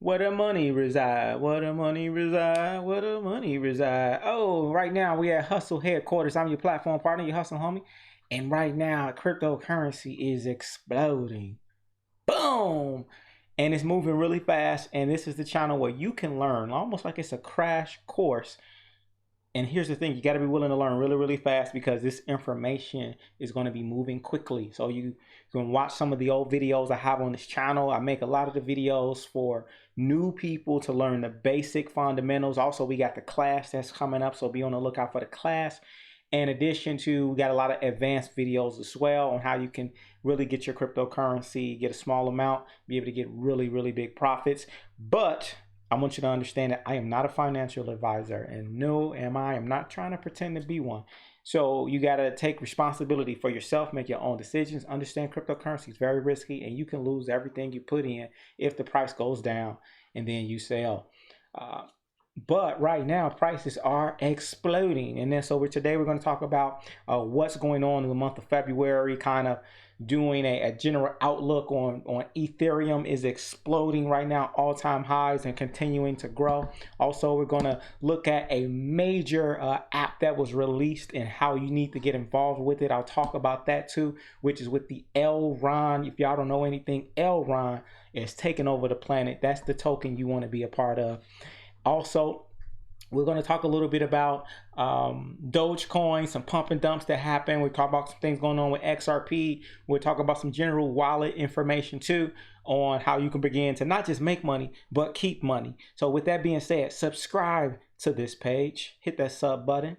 Where the money reside, where the money reside, where the money reside. Oh, right now we at Hustle Headquarters. I'm your platform partner, your hustle homie. And right now, cryptocurrency is exploding. Boom! And it's moving really fast. And this is the channel where you can learn, almost like it's a crash course. And here's the thing, you got to be willing to learn really, really fast because this information is going to be moving quickly. So you can watch some of the old videos I have on this channel. I make a lot of the videos for new people to learn the basic fundamentals. Also, we got the class that's coming up, so be on the lookout for the class. In addition to, we got a lot of advanced videos as well on how you can really get your cryptocurrency, get a small amount, be able to get really, really big profits. But I want you to understand that I am not a financial advisor, and no, I'm not trying to pretend to be one. So you got to take responsibility for yourself, make your own decisions, understand cryptocurrency is very risky, and you can lose everything you put in if the price goes down and then you sell. But right now, prices are exploding. And then today we're going to talk about what's going on in the month of February, kind of doing a general outlook on Ethereum is exploding right now, all-time highs and continuing to grow. Also, we're going to look at a major app that was released and how you need to get involved with it. I'll talk about that too, which is with the Elron. If y'all don't know anything, Elron is taking over the planet. That's the token you want to be a part of. Also, we're going to talk a little bit about Dogecoin, some pump and dumps that happen. We'll talk about some things going on with XRP. We'll talk about some general wallet information too on how you can begin to not just make money, but keep money. So with that being said, subscribe to this page, hit that sub button.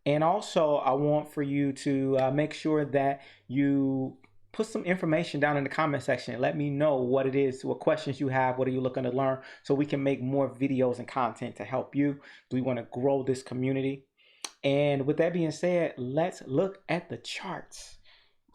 And also, I want for you to make sure that you put some information down in the comment section. Let me know what it is, what questions you have, what are you looking to learn, so we can make more videos and content to help you. We want to grow this community. And with that being said, let's look at the charts.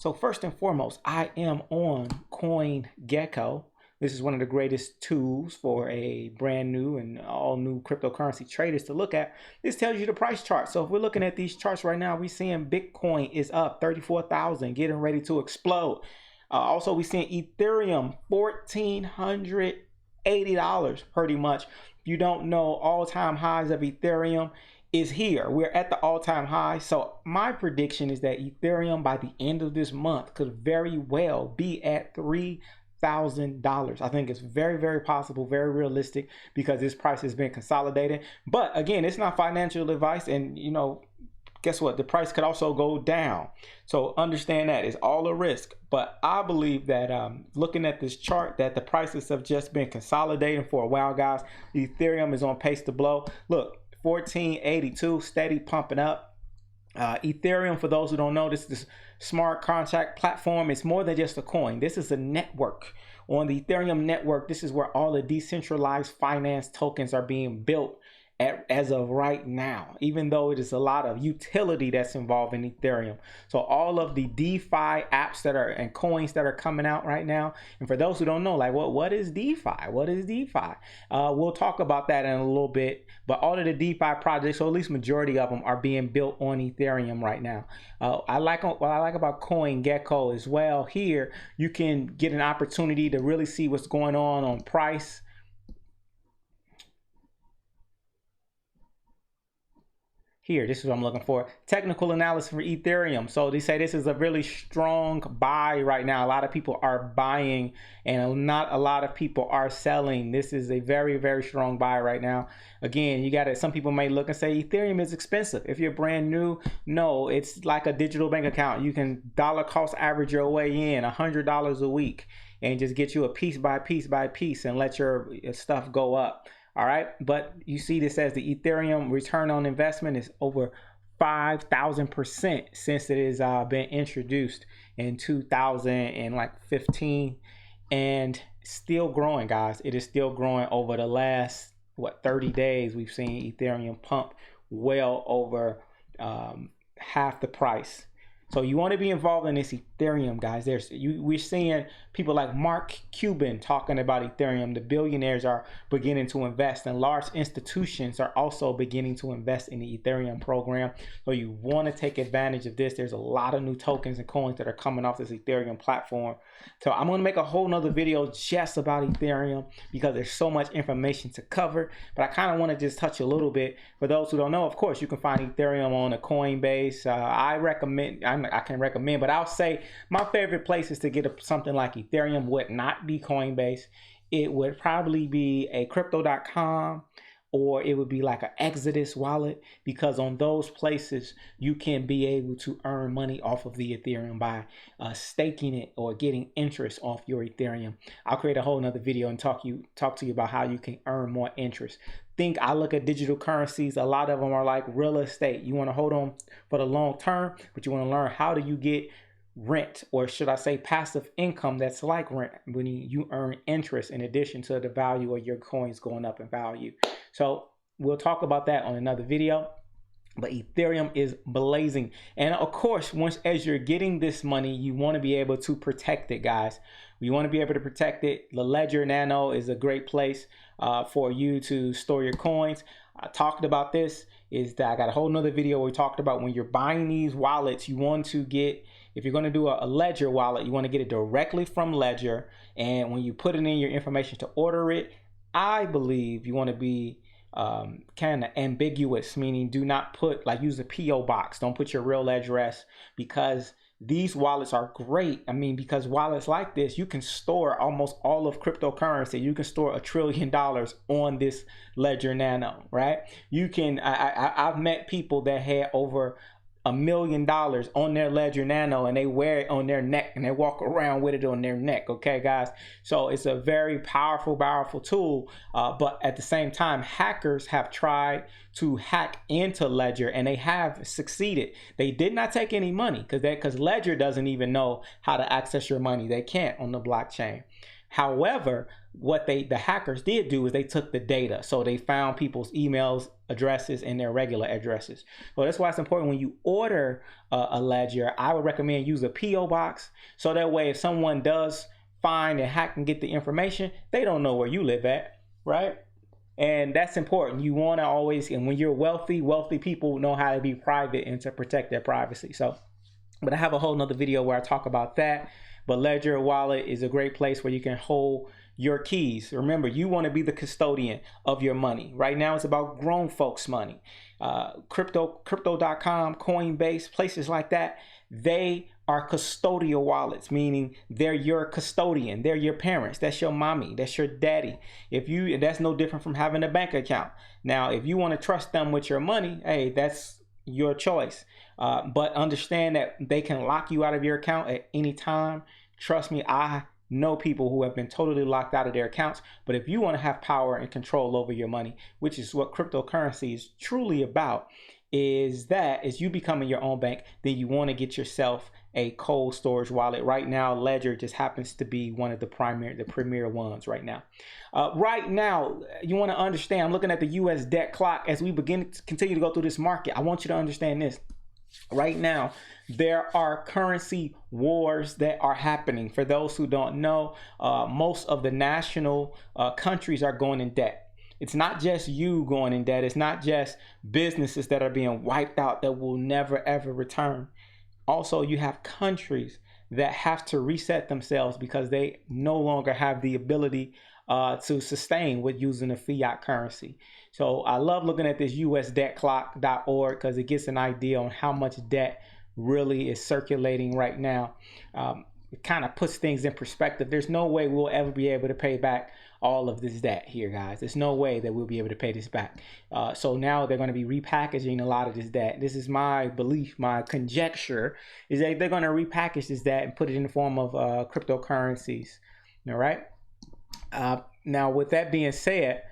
So first and foremost, I am on CoinGecko. This is one of the greatest tools for a brand new and all new cryptocurrency traders to look at. This tells you the price chart. So if we're looking at these charts right now, we're seeing Bitcoin is up 34,000, getting ready to explode. Also, we're seeing Ethereum, $1,480 pretty much. If you don't know, all-time highs of Ethereum is here. We're at the all-time high. So my prediction is that Ethereum by the end of this month could very well be at $3,000. I think it's very, very possible, very realistic, because this price has been consolidated. But again, it's not financial advice, and you know, guess what? The price could also go down. So understand that it's all a risk. But I believe that looking at this chart, that the prices have just been consolidating for a while, guys. Ethereum is on pace to blow. Look, 1482, steady pumping up. Ethereum, for those who don't know, this is smart contract platform. It's more than just a coin. This is a network. On the Ethereum network, this is where all the decentralized finance tokens are being built as of right now, even though it is a lot of utility that's involved in Ethereum. So all of the DeFi apps that are and coins that are coming out right now. And for those who don't know, like what is DeFi? What is DeFi? We'll talk about that in a little bit. But all of the DeFi projects, or at least majority of them, are being built on Ethereum right now. What I like about CoinGecko as well, here you can get an opportunity to really see what's going on price. Here, this is what I'm looking for. Technical analysis for Ethereum. So they say this is a really strong buy right now. A lot of people are buying and not a lot of people are selling. This is a very, very strong buy right now. Again, you got to, some people may look and say Ethereum is expensive. If you're brand new, no, it's like a digital bank account. You can dollar cost average your way in $100 a week and just get you a piece by piece by piece and let your stuff go up. All right, but you see this as the Ethereum return on investment is over 5,000% since it has been introduced in 2015, and still growing, guys. It is still growing. Over the last 30 days, we've seen Ethereum pump well over half the price. So you want to be involved in this Ethereum, guys. We're seeing people like Mark Cuban talking about Ethereum. The billionaires are beginning to invest, and large institutions are also beginning to invest in the Ethereum program. So you want to take advantage of this. There's a lot of new tokens and coins that are coming off this Ethereum platform. So I'm going to make a whole nother video just about Ethereum because there's so much information to cover. But I kind of want to just touch a little bit. For those who don't know, of course, you can find Ethereum on a Coinbase. I can recommend, but I'll say my favorite places to get something like Ethereum would not be Coinbase. It would probably be a crypto.com, or it would be like an Exodus wallet, because on those places you can be able to earn money off of the Ethereum by staking it or getting interest off your Ethereum. I'll create a whole nother video and talk to you about how you can earn more interest. I look at digital currencies, a lot of them are like real estate. You want to hold on for the long term, but you want to learn how do you get rent, or should I say passive income that's like rent, when you earn interest in addition to the value of your coins going up in value. So we'll talk about that on another video. But Ethereum is blazing. And of course, as you're getting this money, you want to be able to protect it, guys. You want to be able to protect it. The Ledger Nano is a great place for you to store your coins. I talked about this, is that I got a whole nother video where we talked about when you're buying these wallets, you want to get, if you're going to do a Ledger wallet, you want to get it directly from Ledger. And when you put it in your information to order it, I believe you want to be kind of ambiguous, meaning do not put, like, use a PO box. Don't put your real address, because these wallets are great. I mean, because wallets like this, you can store almost all of cryptocurrency. You can store $1 trillion on this Ledger Nano, right? You can, I've met people that had over $1 million on their Ledger Nano, and they wear it on their neck and they walk around with it on their neck. Okay, guys. So it's a very powerful tool. But at the same time, hackers have tried to hack into Ledger, and they have succeeded. They did not take any money because Ledger doesn't even know how to access your money. They can't on the blockchain. However, what the hackers did do is they took the data. So they found people's emails, addresses, and their regular addresses. So that's why it's important when you order a Ledger, I would recommend use a PO box. So that way, if someone does find and hack and get the information, they don't know where you live at, right? And that's important. You want to always, and when you're wealthy people know how to be private and to protect their privacy. So, but I have a whole nother video where I talk about that. But Ledger Wallet is a great place where you can hold your keys. Remember, you want to be the custodian of your money. Right now, it's about grown folks' money. Crypto.com, Coinbase, places like that, they are custodial wallets, meaning they're your custodian. They're your parents. That's your mommy. That's your daddy. That's no different from having a bank account. Now, if you want to trust them with your money, hey, that's your choice. But understand that they can lock you out of your account at any time. Trust me, I know people who have been totally locked out of their accounts. But if you want to have power and control over your money, which is what cryptocurrency is truly about, is you becoming your own bank, then you want to get yourself a cold storage wallet. Right now, Ledger just happens to be one of the premier ones right now. Right now, you want to understand, I'm looking at the US debt clock as we begin to continue to go through this market. I want you to understand this. Right now, there are currency wars that are happening. For those who don't know, most of the national countries are going in debt. It's not just you going in debt. It's not just businesses that are being wiped out that will never, ever return. Also, you have countries that have to reset themselves because they no longer have the ability to sustain with using a fiat currency. So I love looking at this usdebtclock.org because it gets an idea on how much debt really is circulating right now. It kind of puts things in perspective. There's no way we'll ever be able to pay back all of this debt here, guys. There's no way that we'll be able to pay this back. So now they're going to be repackaging a lot of this debt. This is my belief, my conjecture, is that they're going to repackage this debt and put it in the form of cryptocurrencies. All right. Now, with that being said,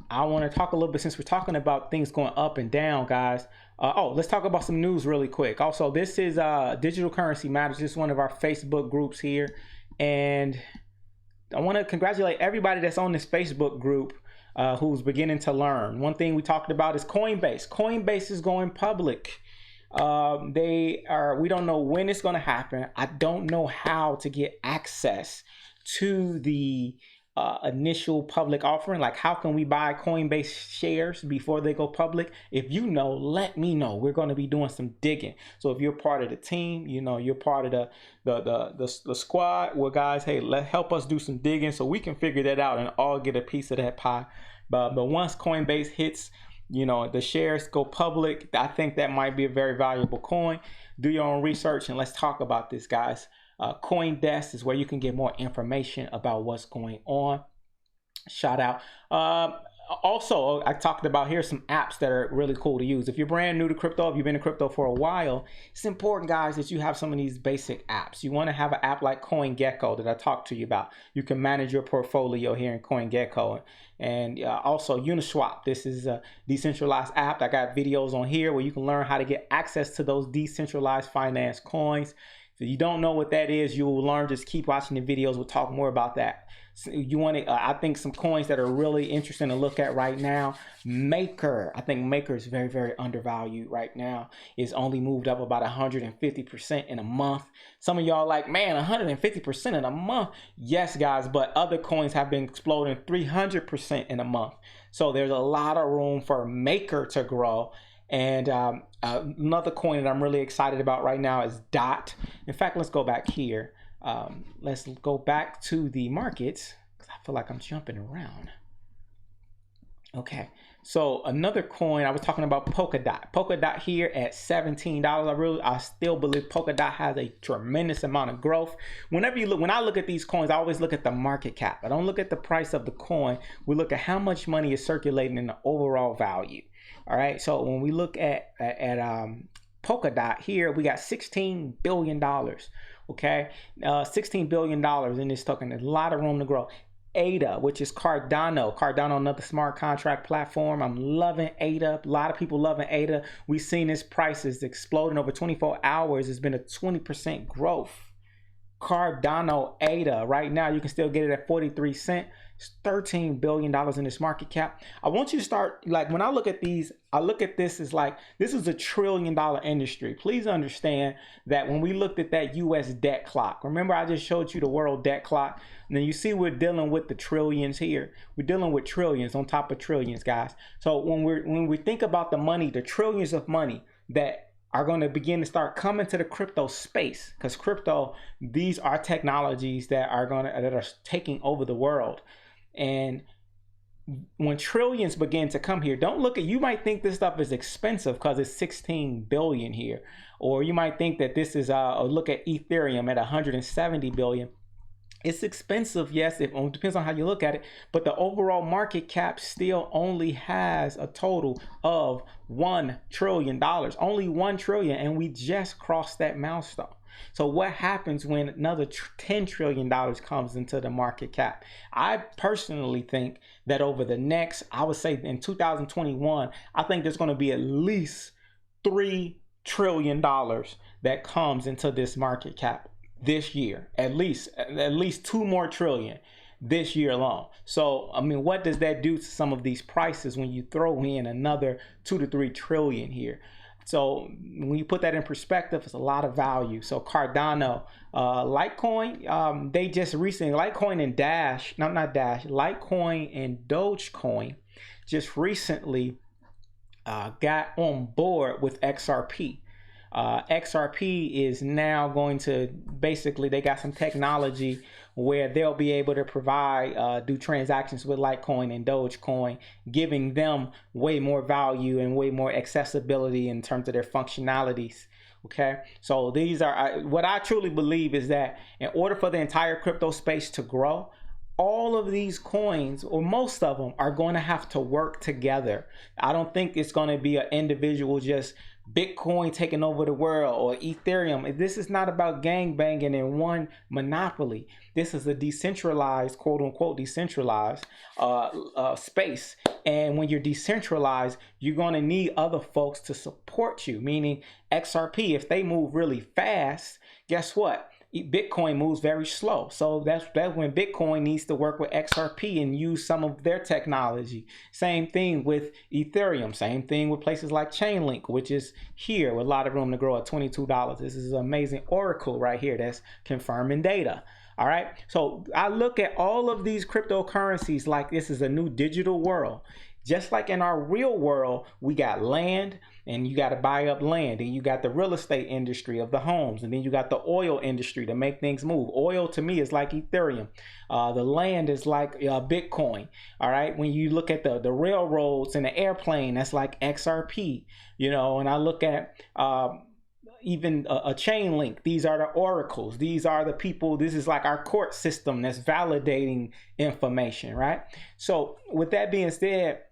I want to talk a little bit, since we're talking about things going up and down, guys. Let's talk about some news really quick. Also, this is Digital Currency Matters. This is one of our Facebook groups here. And I want to congratulate everybody that's on this Facebook group who's beginning to learn. One thing we talked about is Coinbase. Coinbase is going public. We don't know when it's going to happen. I don't know how to get access to the initial public offering. Like, how can we buy Coinbase shares before they go public? If you know, let me know. We're going to be doing some digging. So if you're part of the team, you know, you're part of the squad, well, guys, hey, help us do some digging so we can figure that out and all get a piece of that pie. But once Coinbase hits, you know, the shares go public, I think that might be a very valuable coin. Do your own research and let's talk about this, guys. CoinDesk is where you can get more information about what's going on. Shout out. Also, I talked about here some apps that are really cool to use. If you're brand new to crypto, if you've been in crypto for a while, it's important, guys, that you have some of these basic apps. You want to have an app like CoinGecko that I talked to you about. You can manage your portfolio here in CoinGecko. And also Uniswap. This is a decentralized app. I got videos on here where you can learn how to get access to those decentralized finance coins. If you don't know what that is, you will learn. Just keep watching the videos. We'll talk more about that. So you want to, I think some coins that are really interesting to look at right now. Maker. I think Maker is very, very undervalued right now. It's only moved up about 150% in a month. Some of y'all like, man, 150% in a month. Yes, guys, but other coins have been exploding 300% in a month. So there's a lot of room for Maker to grow. And another coin that I'm really excited about right now is DOT. In fact, let's go back here. Let's go back to the markets because I feel like I'm jumping around. Okay, so another coin, I was talking about Polkadot. Polkadot here at $17. I still believe Polkadot has a tremendous amount of growth. When I look at these coins, I always look at the market cap. I don't look at the price of the coin. We look at how much money is circulating in the overall value. All right, so when we look at Polkadot here, we got $16 billion. Okay, $16 billion in this token. There's a lot of room to grow. ADA, which is Cardano, another smart contract platform. I'm loving ADA. A lot of people loving ADA. We've seen this prices exploding over 24 hours. It's been a 20% growth. Cardano ADA, right now you can still get it at 43 cents. It's $13 billion in this market cap. I want you to start, like, when I look at these, I look at this as like, this is a $1 trillion industry. Please understand that when we looked at that US debt clock, remember I just showed you the world debt clock, and then you see we're dealing with the trillions here. We're dealing with trillions on top of trillions, guys. So when we think about the money, the trillions of money that are going to begin to start coming to the crypto space, because crypto, these are technologies that are taking over the world. And when trillions begin to come here, don't look at, you might think this stuff is expensive because it's 16 billion here, or you might think that this is look at Ethereum at 170 billion. It's expensive, yes, it depends on how you look at it, but the overall market cap still only has a total of $1 trillion, only 1 trillion, and we just crossed that milestone. So what happens when another $10 trillion comes into the market cap? I personally think that over the next, I would say in 2021, I think there's going to be at least $3 trillion that comes into this market cap this year, at least 2 more trillion this year alone. So, I mean, what does that do to some of these prices when you throw in another 2 to 3 trillion here? So when you put that in perspective, it's a lot of value. So Cardano, Litecoin, they just recently, Litecoin and Litecoin and Dogecoin just recently got on board with XRP. XRP is now going to, basically, they got some technology where they'll be able to provide, do transactions with Litecoin and Dogecoin, giving them way more value and way more accessibility in terms of their functionalities. Okay, so these are, what I truly believe is that in order for the entire crypto space to grow, all of these coins, or most of them, are going to have to work together. I don't think it's going to be an individual, just Bitcoin taking over the world, or Ethereum. This is not about gang banging in one monopoly. This is a decentralized, quote unquote, decentralized space. And when you're decentralized, you're going to need other folks to support you, meaning XRP, if they move really fast, guess what? Bitcoin moves very slow. So that's when Bitcoin needs to work with XRP and use some of their technology. Same thing with Ethereum. Same thing with places like Chainlink, which is here with a lot of room to grow at $22. This is an amazing oracle right here that's confirming data. All right. So I look at all of these cryptocurrencies like this is a new digital world. Just like in our real world, we got land and you got to buy up land, and you got the real estate industry of the homes, and then you got the oil industry to make things move. Oil to me is like Ethereum. The land is like Bitcoin. All right. When you look at the railroads and the airplane, that's like XRP, you know, and I look at even a chain link. These are the oracles. These are the people. This is like our court system that's validating information, right? So with that being said,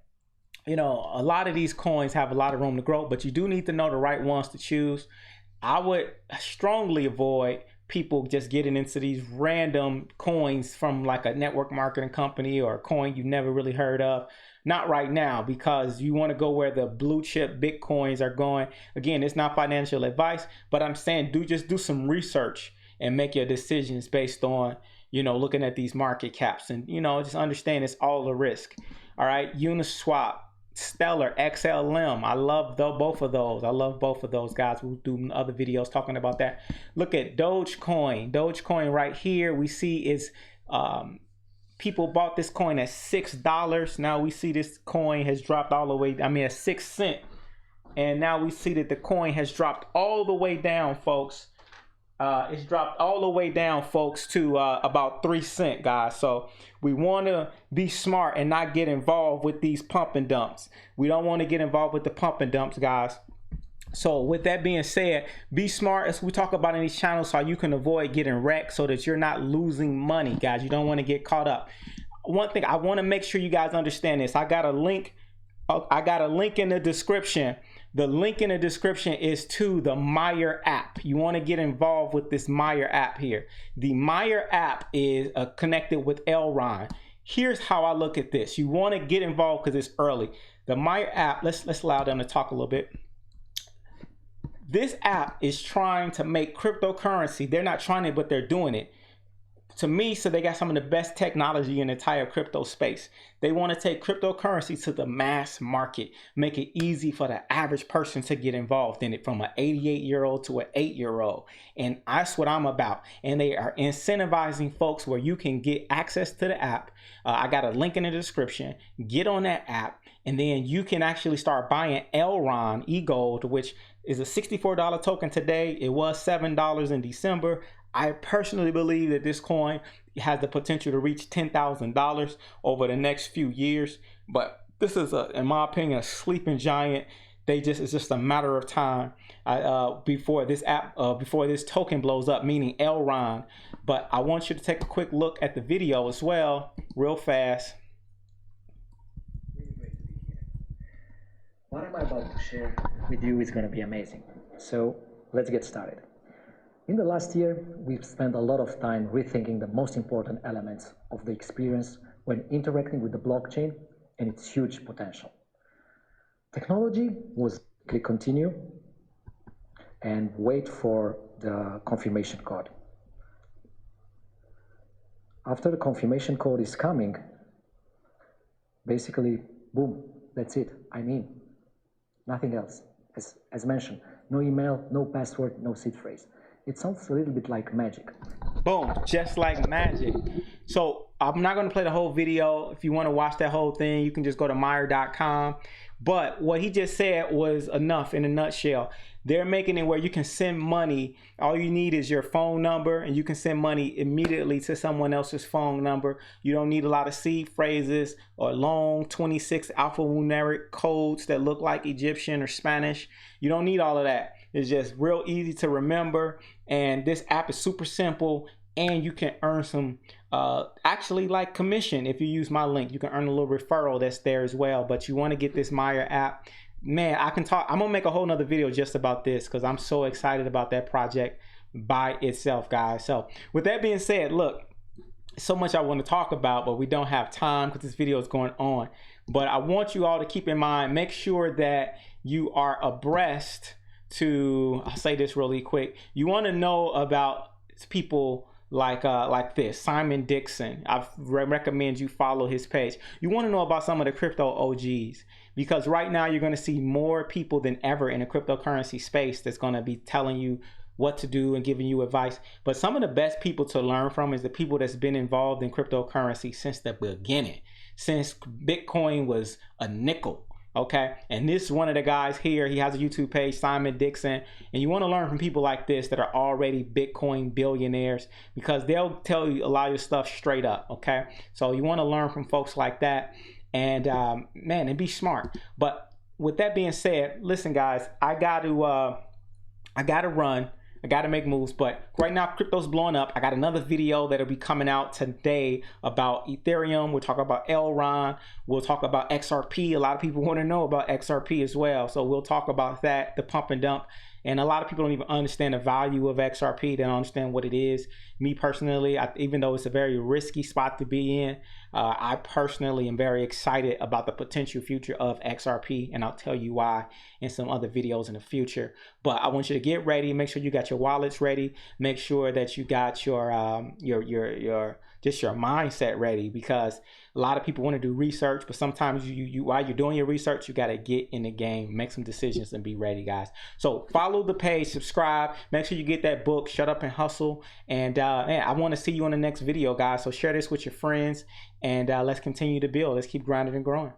you know, a lot of these coins have a lot of room to grow, but you do need to know the right ones to choose. I would strongly avoid people just getting into these random coins from like a network marketing company or a coin you've never really heard of. Not right now, because you want to go where the blue chip Bitcoins are going. Again, it's not financial advice, but I'm saying just do some research and make your decisions based on, you know, looking at these market caps, and, you know, just understand it's all a risk. All right. Uniswap, Stellar, XLM. I love both of those. I love both of those guys. We'll do other videos talking about that. Look at Dogecoin. Dogecoin right here, we see is people bought this coin at $6. Now we see this coin has dropped all the way, I mean, at 6 cents. And now we see that the coin has dropped all the way down, folks. It's dropped all the way down, folks, to about 3 cents, guys. So we want to be smart and not get involved with these pump and dumps. We don't want to get involved with the pump and dumps, guys. So with that being said, be smart as we talk about in these channels so you can avoid getting wrecked so that you're not losing money, guys. You don't want to get caught up. One thing I want to make sure you guys understand this. I got a link in the description. The link in the description is to the Meyer app. You want to get involved with this Meyer app here. The Meyer app is connected with Elron. Here's how I look at this. You want to get involved because it's early. The Meyer app, let's allow them to talk a little bit. This app is trying to make cryptocurrency. They're not trying it, but they're doing it. To me, so they got some of the best technology in the entire crypto space. They want to take cryptocurrency to the mass market, make it easy for the average person to get involved in it, from an 88-year-old to an 8-year-old. And that's what I'm about. And they are incentivizing folks where you can get access to the app. I got a link in the description. Get on that app, and then you can actually start buying Elron eGold, which is a $64 token today. It was $7 in December. I personally believe that this coin has the potential to reach $10,000 over the next few years. But this is, in my opinion, a sleeping giant. It's just a matter of time before this token blows up, meaning Elron. But I want you to take a quick look at the video as well, real fast. What I'm about to share with you is going to be amazing. So let's get started. In the last year, we've spent a lot of time rethinking the most important elements of the experience when interacting with the blockchain and its huge potential. Technology was continue and wait for the confirmation code. After the confirmation code is coming, basically, boom, that's it, I'm in. Nothing else. As mentioned, no email, no password, no seed phrase. It sounds a little bit like magic. Boom, just like magic. So I'm not going to play the whole video. If you want to watch that whole thing, you can just go to Meyer.com. But what he just said was enough in a nutshell. They're making it where you can send money. All you need is your phone number, and you can send money immediately to someone else's phone number. You don't need a lot of seed phrases or long 26 alphanumeric codes that look like Egyptian or Spanish. You don't need all of that. It's just real easy to remember. And this app is super simple, and you can earn some actually like commission. If you use my link, you can earn a little referral that's there as well. But you want to get this Meyer app. Man, I'm gonna make a whole nother video just about this because I'm so excited about that project by itself, guys. So with that being said, look, so much I want to talk about, but we don't have time because this video is going on. But I want you all to keep in mind, make sure that you are abreast to, I'll say this really quick. You want to know about people like this Simon Dixon. I recommend you follow his page. You want to know about some of the crypto OGs, because right now you're going to see more people than ever in the cryptocurrency space that's going to be telling you what to do and giving you advice. But some of the best people to learn from is the people that's been involved in cryptocurrency since the beginning, since Bitcoin was a nickel. Okay, and this one of the guys here, he has a YouTube page, Simon Dixon, and you want to learn from people like this that are already Bitcoin billionaires, because they'll tell you a lot of your stuff straight up. Okay, so you want to learn from folks like that, and man, and be smart. But with that being said, listen, guys, I got to run. I got to make moves, but right now crypto's blowing up. I got another video that'll be coming out today about Ethereum. We'll talk about Elron. We'll talk about XRP. A lot of people want to know about XRP as well. So we'll talk about that, the pump and dump. And a lot of people don't even understand the value of XRP. They don't understand what it is. Me personally, even though it's a very risky spot to be in, I personally am very excited about the potential future of XRP, and I'll tell you why in some other videos in the future. But I want you to get ready. Make sure you got your wallets ready. Make sure that you got your mindset ready, because a lot of people want to do research, but sometimes you while you're doing your research, you got to get in the game, make some decisions, and be ready, guys. So follow the page, subscribe, make sure you get that book, Shut Up and Hustle. And man, I want to see you on the next video, guys. So share this with your friends, and let's continue to build. Let's keep grinding and growing.